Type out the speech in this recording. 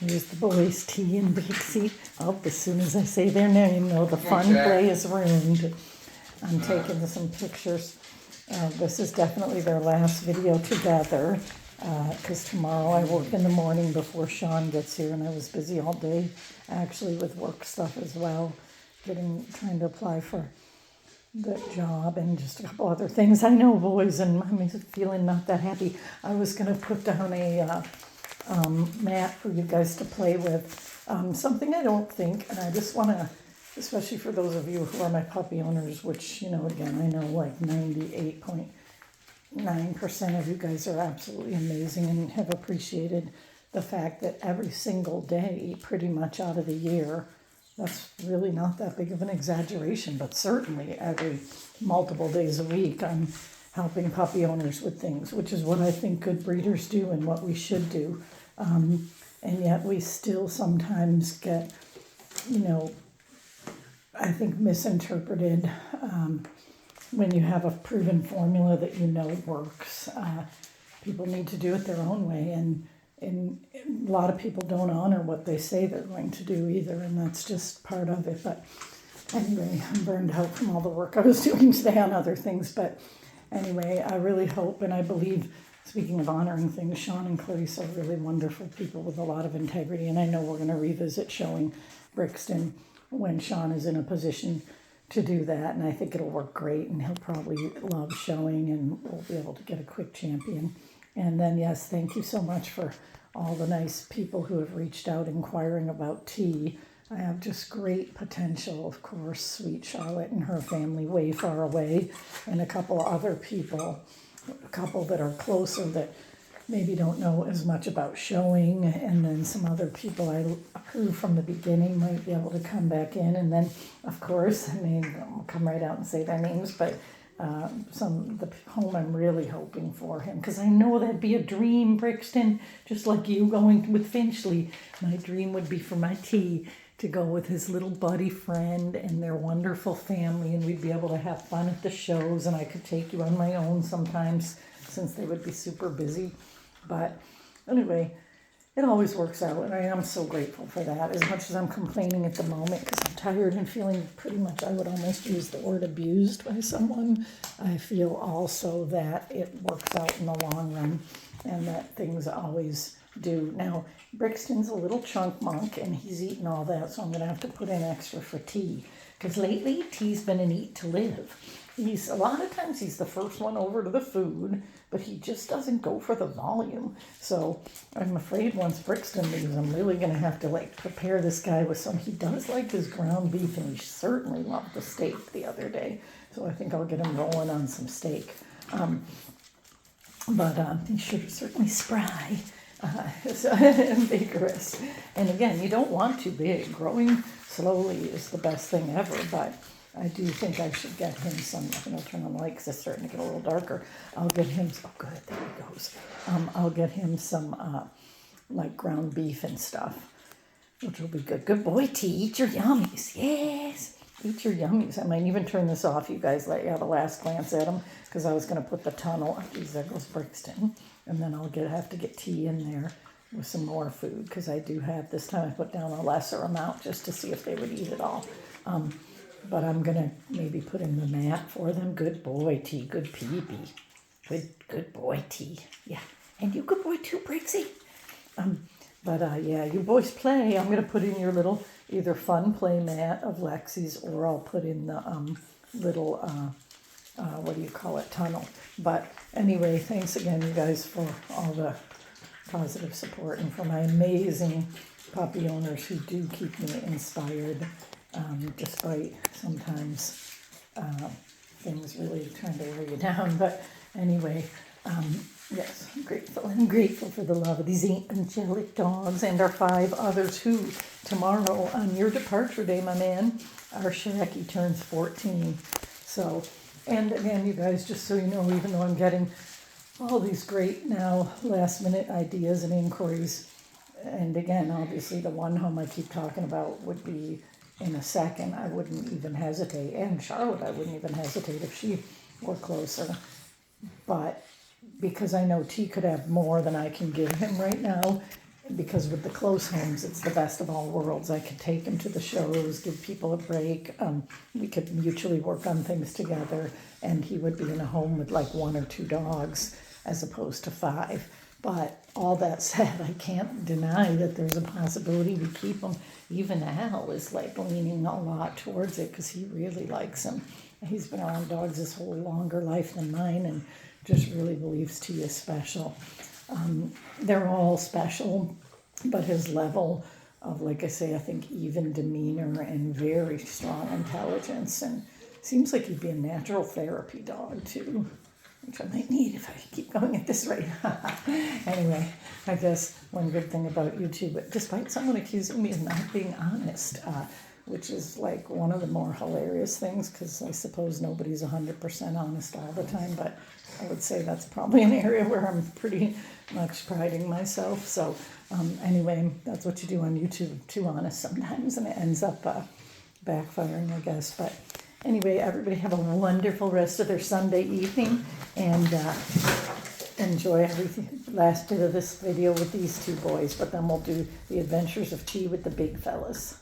Here's the boys, T and Dixie. Oh, as soon as I say their name, though, the fun play is ruined. I'm taking some pictures. This is definitely their last video together, because tomorrow I work in the morning before Sean gets here, and I was busy all day, actually, with work stuff as well, trying to apply for the job and just a couple other things. I know, boys, and I'm feeling not that happy. I was going to put down a mat for you guys to play with. Something I don't think, and I just want to, especially for those of you who are my puppy owners, which, again, I know like 98.9% of you guys are absolutely amazing and have appreciated the fact that every single day, pretty much out of the year, that's really not that big of an exaggeration, but certainly every multiple days a week, I'm helping puppy owners with things, which is what I think good breeders do and what we should do. And yet we still sometimes get, I think misinterpreted when you have a proven formula that works. People need to do it their own way, and a lot of people don't honor what they say they're going to do either, and that's just part of it. But anyway, I'm burned out from all the work I was doing today on other things. But anyway, I really hope and I believe, speaking of honoring things, Sean and Clarice are really wonderful people with a lot of integrity, and I know we're going to revisit showing Brixton when Sean is in a position to do that, and I think it'll work great, and he'll probably love showing, and we'll be able to get a quick champion. And then, yes, thank you so much for all the nice people who have reached out inquiring about T. I have just great potential, of course, sweet Charlotte and her family way far away, and a couple other people, a couple that are closer that maybe don't know as much about showing, and then some other people I approved from the beginning might be able to come back in, and then, of course, I'll come right out and say their names, but the home I'm really hoping for him, because I know that'd be a dream, Brixton, just like you going with Finchley. My dream would be for my T to go with his little buddy friend and their wonderful family, and we'd be able to have fun at the shows, and I could take you on my own sometimes since they would be super busy. But anyway, it always works out, and I am so grateful for that, as much as I'm complaining at the moment because I'm tired and feeling pretty much, I would almost use the word abused by someone. I feel also that it works out in the long run and that things always do. Now, Brixton's a little chunk monk, and he's eating all that, so I'm going to have to put in extra for T, because lately T's been an eat to live. A lot of times he's the first one over to the food, but he just doesn't go for the volume. So I'm afraid once Brixton leaves, I'm really going to have to prepare this guy with some. He does like his ground beef, and he certainly loved the steak the other day. So I think I'll get him rolling on some steak. But he's certainly spry and vigorous. And again, you don't want too big. Growing slowly is the best thing ever, but I do think I should get him some. I think I'll turn on the light because it's starting to get a little darker. I'll get him, oh good, there he goes. I'll get him some ground beef and stuff, which will be good. Good boy, T, eat your yummies. Yes, eat your yummies. I might even turn this off. You guys let you have a last glance at him, because I was going to put the tunnel. There goes Brixton. And then I'll have to get T in there with some more food, because I do have, this time I put down a lesser amount just to see if they would eat it all. But I'm going to maybe put in the mat for them. Good boy, T. Good peepee. Good boy, T. Yeah. And you good boy too, Brixie. Yeah, you boys play. I'm going to put in your little either fun play mat of Lexi's, or I'll put in the little, tunnel. But anyway, thanks again, you guys, for all the positive support, and for my amazing puppy owners who do keep me inspired. Despite sometimes things really trying to wear you down. But anyway, yes, I'm grateful for the love of these angelic dogs and our 5 others who, tomorrow on your departure day, my man, our Shacky turns 14. So, and again, you guys, just so you know, even though I'm getting all these great now last minute ideas and inquiries, and again, obviously the one home I keep talking about would be in a second, I wouldn't even hesitate. And Charlotte, I wouldn't even hesitate if she were closer. But because I know T could have more than I can give him right now, because with the close homes, it's the best of all worlds. I could take him to the shows, give people a break. We could mutually work on things together, and he would be in a home with like 1 or 2 dogs as opposed to 5. But all that said, I can't deny that there's a possibility we keep him. Even Al is like leaning a lot towards it because he really likes him. He's been around dogs his whole longer life than mine and just really believes T is special. They're all special, but his level of, like I say, I think even demeanor and very strong intelligence, and seems like he'd be a natural therapy dog too, which I might need if I keep going at this rate. Anyway, I guess one good thing about YouTube, but despite someone accusing me of not being honest, which is like one of the more hilarious things, because I suppose nobody's 100% honest all the time, but I would say that's probably an area where I'm pretty much priding myself. So anyway, that's what you do on YouTube, too honest sometimes, and it ends up backfiring, I guess. But anyway, everybody have a wonderful rest of their Sunday evening, and enjoy every last bit of this video with these 2 boys, but then we'll do the adventures of T with the big fellas.